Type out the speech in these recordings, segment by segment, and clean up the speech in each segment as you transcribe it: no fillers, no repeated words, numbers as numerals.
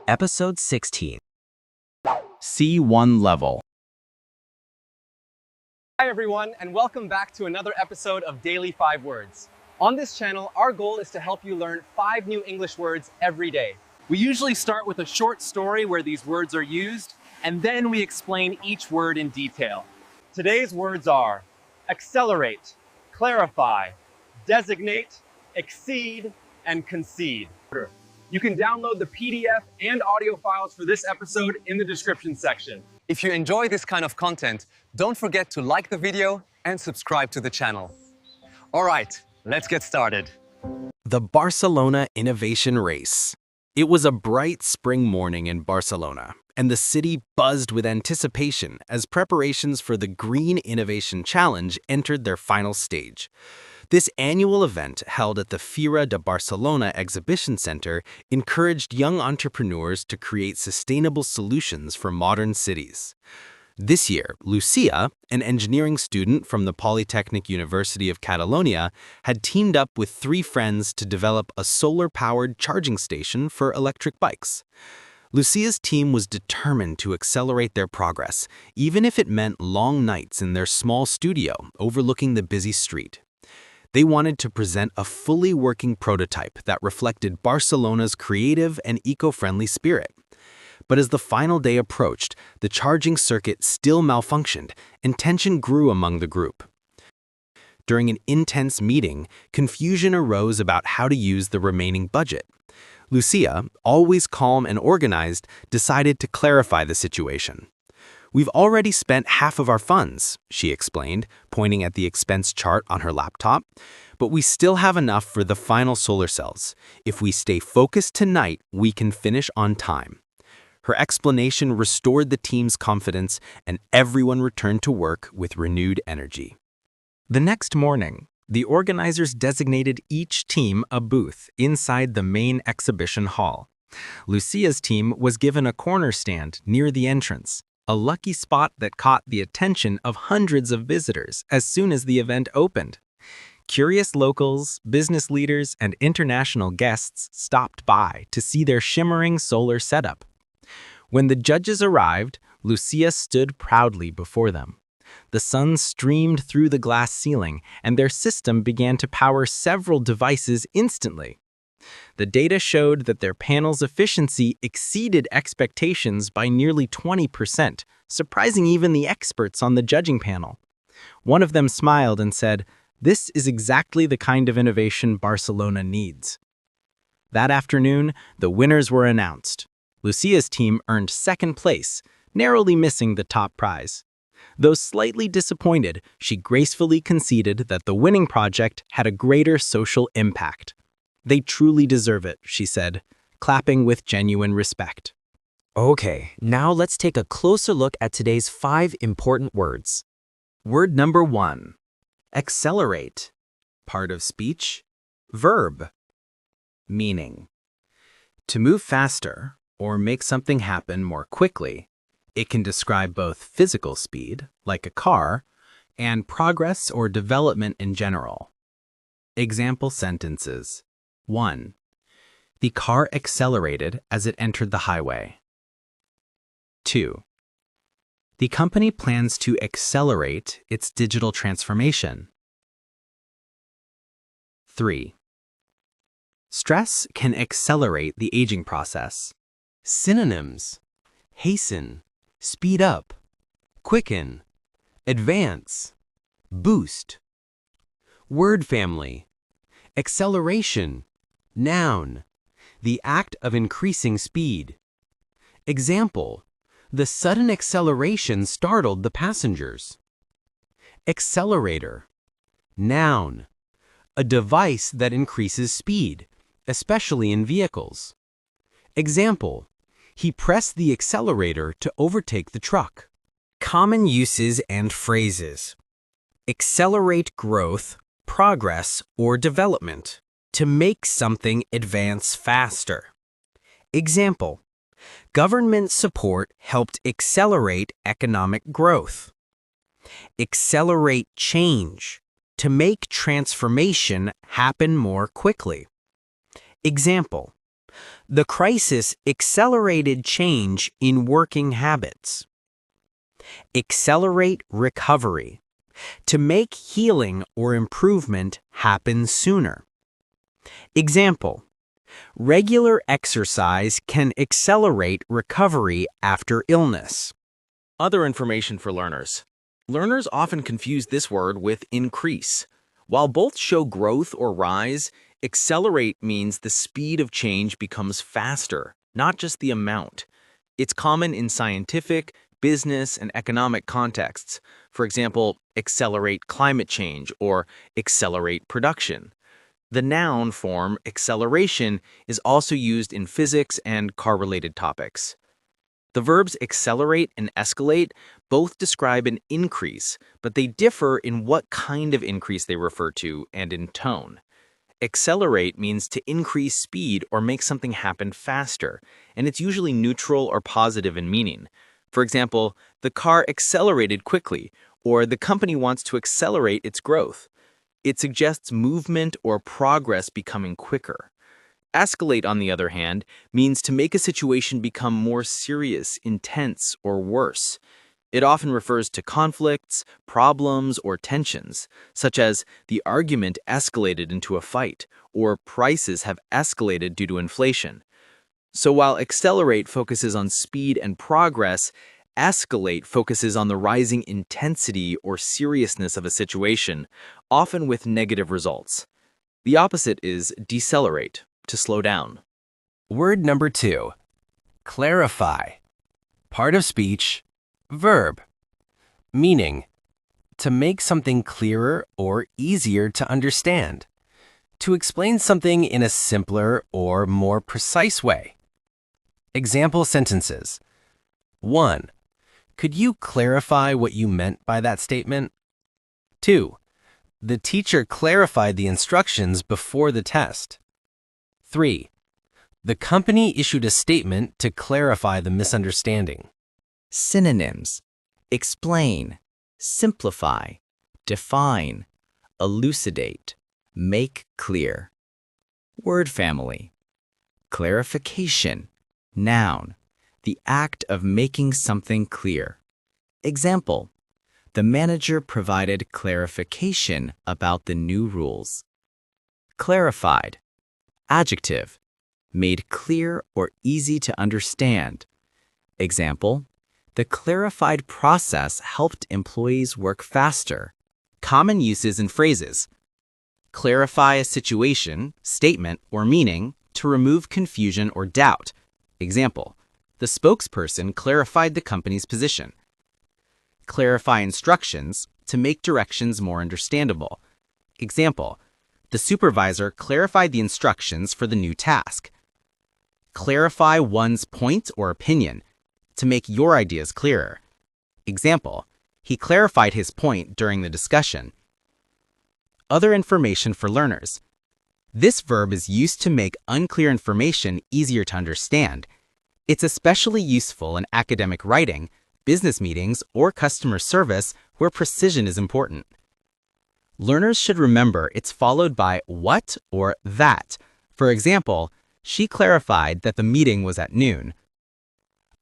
Episode 16. C1 Level. Hi everyone, and welcome back to another episode of Daily 5 Words. On this channel, our goal is to help you learn 5 new English words every day. We usually start with a short story where these words are used, and then we explain each word in detail. Today's words are accelerate, clarify, designate, exceed, and concede. You can download the PDF and audio files for this episode in the description section. If you enjoy this kind of content, don't forget to like the video and subscribe to the channel. All right, let's get started. The Barcelona Innovation Race. It was a bright spring morning in Barcelona, and the city buzzed with anticipation as preparations for the Green Innovation Challenge entered their final stage. This annual event, held at the Fira de Barcelona Exhibition Center, encouraged young entrepreneurs to create sustainable solutions for modern cities. This year, Lucia, an engineering student from the Polytechnic University of Catalonia, had teamed up with 3 friends to develop a solar-powered charging station for electric bikes. Lucia's team was determined to accelerate their progress, even if it meant long nights in their small studio overlooking the busy street. They wanted to present a fully working prototype that reflected Barcelona's creative and eco-friendly spirit. But as the final day approached, the charging circuit still malfunctioned, and tension grew among the group. During an intense meeting, confusion arose about how to use the remaining budget. Lucia, always calm and organized, decided to clarify the situation. "We've already spent half of our funds," she explained, pointing at the expense chart on her laptop, "but we still have enough for the final solar cells. If we stay focused tonight, we can finish on time." Her explanation restored the team's confidence, and everyone returned to work with renewed energy. The next morning, the organizers designated each team a booth inside the main exhibition hall. Lucia's team was given a corner stand near the entrance, a lucky spot that caught the attention of hundreds of visitors as soon as the event opened. Curious locals, business leaders, and international guests stopped by to see their shimmering solar setup. When the judges arrived, Lucia stood proudly before them. The sun streamed through the glass ceiling, and their system began to power several devices instantly. The data showed that their panel's efficiency exceeded expectations by nearly 20%, surprising even the experts on the judging panel. One of them smiled and said, "This is exactly the kind of innovation Barcelona needs." That afternoon, the winners were announced. Lucia's team earned second place, narrowly missing the top prize. Though slightly disappointed, she gracefully conceded that the winning project had a greater social impact. "They truly deserve it," she said, clapping with genuine respect. Okay, now let's take a closer look at today's 5 important words. Word number 1. Accelerate. Part of speech. Verb. Meaning. To move faster, or make something happen more quickly. It can describe both physical speed, like a car, and progress or development in general. Example sentences. 1. The car accelerated as it entered the highway. 2. The company plans to accelerate its digital transformation. 3. Stress can accelerate the aging process. Synonyms: hasten, speed up, quicken, advance, boost. Word family: acceleration, noun, the act of increasing speed. Example: the sudden acceleration startled the passengers. Accelerator, noun, a device that increases speed, especially in vehicles. Example: he pressed the accelerator to overtake the truck. Common uses and phrases. Accelerate growth, progress, or development. To make something advance faster. Example: government support helped accelerate economic growth. Accelerate change. To make transformation happen more quickly. Example: The crisis accelerated change in working habits. Accelerate recovery. To make healing or improvement happen sooner. Example: regular exercise can accelerate recovery after illness. Other information for learners. Learners often confuse this word with increase. While both show growth or rise, accelerate means the speed of change becomes faster, not just the amount. It's common in scientific, business, and economic contexts. For example, accelerate climate change or accelerate production. The noun form acceleration is also used in physics and car-related topics. The verbs accelerate and escalate both describe an increase, but they differ in what kind of increase they refer to and in tone. Accelerate means to increase speed or make something happen faster, and it's usually neutral or positive in meaning. For example, the car accelerated quickly, or the company wants to accelerate its growth. It suggests movement or progress becoming quicker. Escalate, on the other hand, means to make a situation become more serious, intense, or worse. It often refers to conflicts, problems, or tensions, such as the argument escalated into a fight, or prices have escalated due to inflation. So while accelerate focuses on speed and progress, escalate focuses on the rising intensity or seriousness of a situation, often with negative results. The opposite is decelerate, to slow down. Word number 2. Clarify. Part of speech, verb. Meaning: to make something clearer or easier to understand. To explain something in a simpler or more precise way. Example sentences. 1. Could you clarify what you meant by that statement? 2. The teacher clarified the instructions before the test. 3. The company issued a statement to clarify the misunderstanding. Synonyms: explain, simplify, define, elucidate, make clear. Word family: clarification, noun, the act of making something clear. Example: the manager provided clarification about the new rules. Clarified, adjective, made clear or easy to understand. Example: the clarified process helped employees work faster. Common uses and phrases. Clarify a situation, statement, or meaning to remove confusion or doubt. Example: the spokesperson clarified the company's position. Clarify instructions to make directions more understandable. Example: the supervisor clarified the instructions for the new task. Clarify one's point or opinion to make your ideas clearer. Example: he clarified his point during the discussion. Other information for learners. This verb is used to make unclear information easier to understand. It's especially useful in academic writing, business meetings, or customer service where precision is important. Learners should remember it's followed by what or that. For example, she clarified that the meeting was at noon.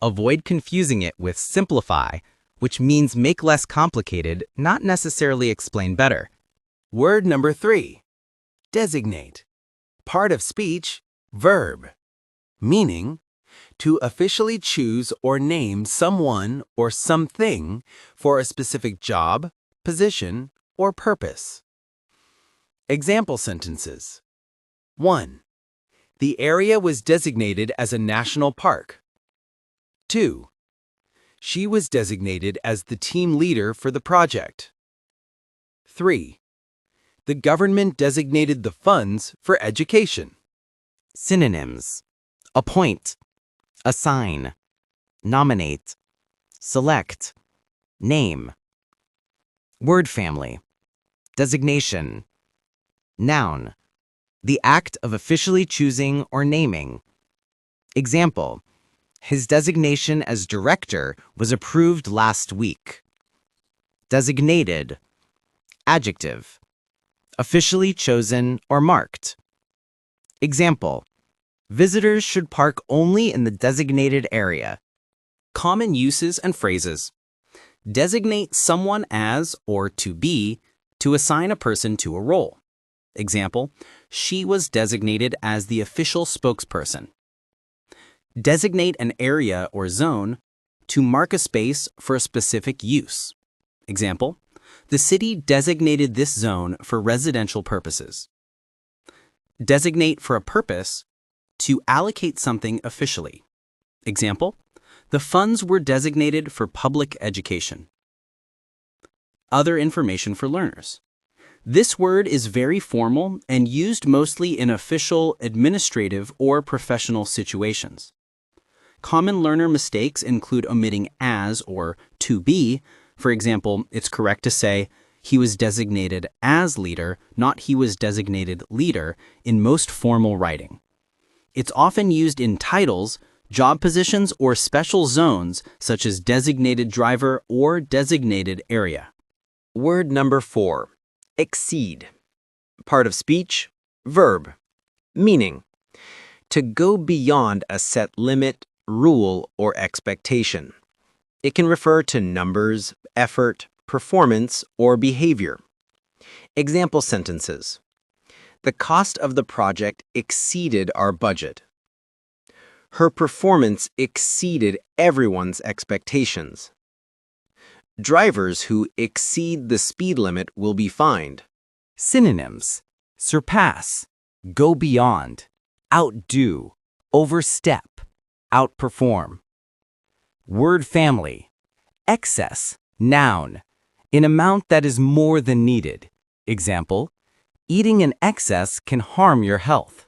Avoid confusing it with simplify, which means make less complicated, not necessarily explain better. Word number 3. Designate. Part of speech, verb. Meaning: to officially choose or name someone or something for a specific job, position, or purpose. Example sentences. 1. The area was designated as a national park. 2. She was designated as the team leader for the project. 3. The government designated the funds for education. Synonyms: appoint, assign, nominate, select, name. Word family: designation, noun, the act of officially choosing or naming. Example: his designation as director was approved last week. Designated, adjective, officially chosen or marked. Example: Visitors should park only in the designated area. Common uses and phrases. Designate someone as or to be to assign a person to a role. Example, she was designated as the official spokesperson. Designate an area or zone to mark a space for a specific use. Example, the city designated this zone for residential purposes. Designate for a purpose to allocate something officially. Example, the funds were designated for public education. Other information for learners. This word is very formal and used mostly in official, administrative, or professional situations. Common learner mistakes include omitting as or to be. For example, it's correct to say, he was designated as leader, not he was designated leader, in most formal writing. It's often used in titles, job positions, or special zones such as designated driver or designated area. Word number 4. Exceed. Part of speech, verb. Meaning, to go beyond a set limit, rule, or expectation. It can refer to numbers, effort, performance, or behavior. Example sentences. The cost of the project exceeded our budget. Her performance exceeded everyone's expectations. Drivers who exceed the speed limit will be fined. Synonyms: surpass, go beyond, outdo, overstep, outperform. Word family: excess, noun, in amount that is more than needed. Example, eating in excess can harm your health.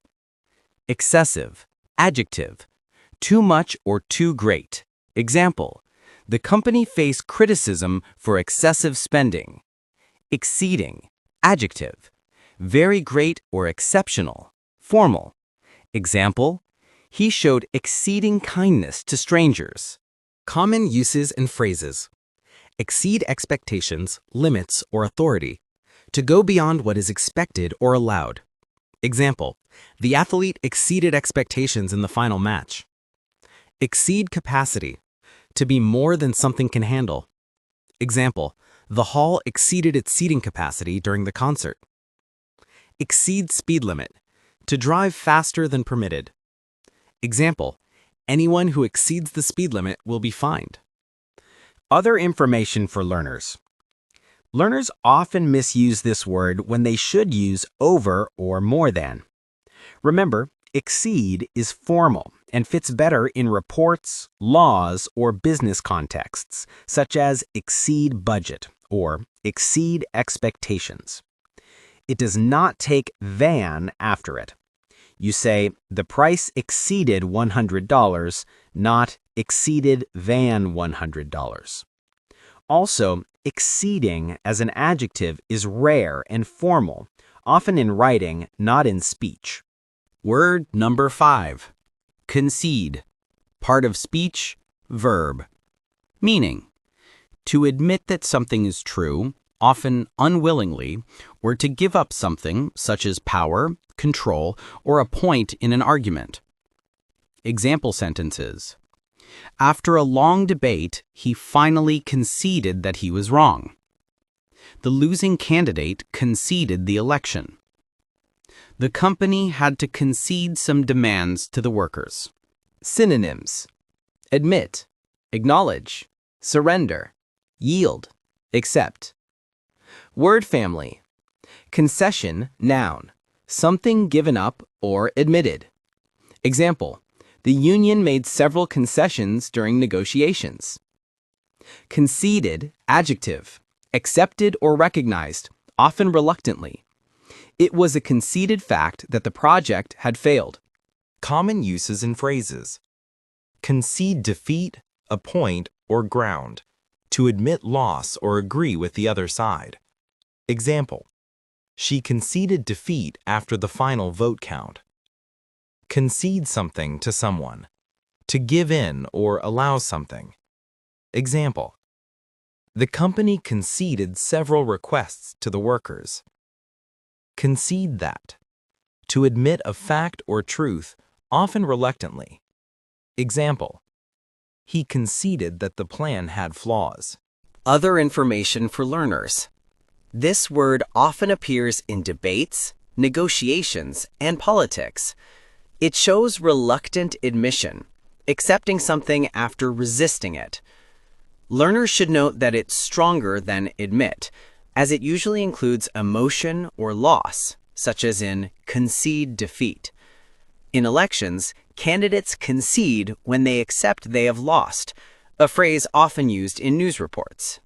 Excessive, adjective, too much or too great. Example, the company faced criticism for excessive spending. Exceeding, adjective, very great or exceptional, formal. Example, he showed exceeding kindness to strangers. Common uses and phrases. Exceed expectations, limits, or authority. To go beyond what is expected or allowed. Example, the athlete exceeded expectations in the final match. Exceed capacity. To be more than something can handle. Example, the hall exceeded its seating capacity during the concert. Exceed speed limit. To drive faster than permitted. Example, anyone who exceeds the speed limit will be fined. Other information for learners. Learners often misuse this word when they should use over or more than. Remember, exceed is formal and fits better in reports, laws, or business contexts, such as exceed budget or exceed expectations. It does not take than after it. You say, the price exceeded $100, not exceeded than $100. Also, exceeding as an adjective is rare and formal, often in writing, not in speech. Word number 5. Concede. Part of speech, verb. Meaning, to admit that something is true, often unwillingly, or to give up something such as power, control, or a point in an argument. Example sentences. After a long debate, he finally conceded that he was wrong. The losing candidate conceded the election. The company had to concede some demands to the workers. Synonyms: admit, acknowledge, surrender, yield, accept. Word family: concession, noun, something given up or admitted. Example, the union made several concessions during negotiations. Conceded, adjective, accepted or recognized, often reluctantly. It was a conceded fact that the project had failed. Common uses and phrases. Concede defeat, a point, or ground. To admit loss or agree with the other side. Example, she conceded defeat after the final vote count. Concede something to someone. To give in or allow something. Example, the company conceded several requests to the workers. Concede that. To admit a fact or truth, often reluctantly. Example: he conceded that the plan had flaws. Other information for learners. This word often appears in debates, negotiations, and politics. It shows reluctant admission, accepting something after resisting it. Learners should note that it's stronger than admit, as it usually includes emotion or loss, such as in concede defeat. In elections, candidates concede when they accept they have lost, a phrase often used in news reports.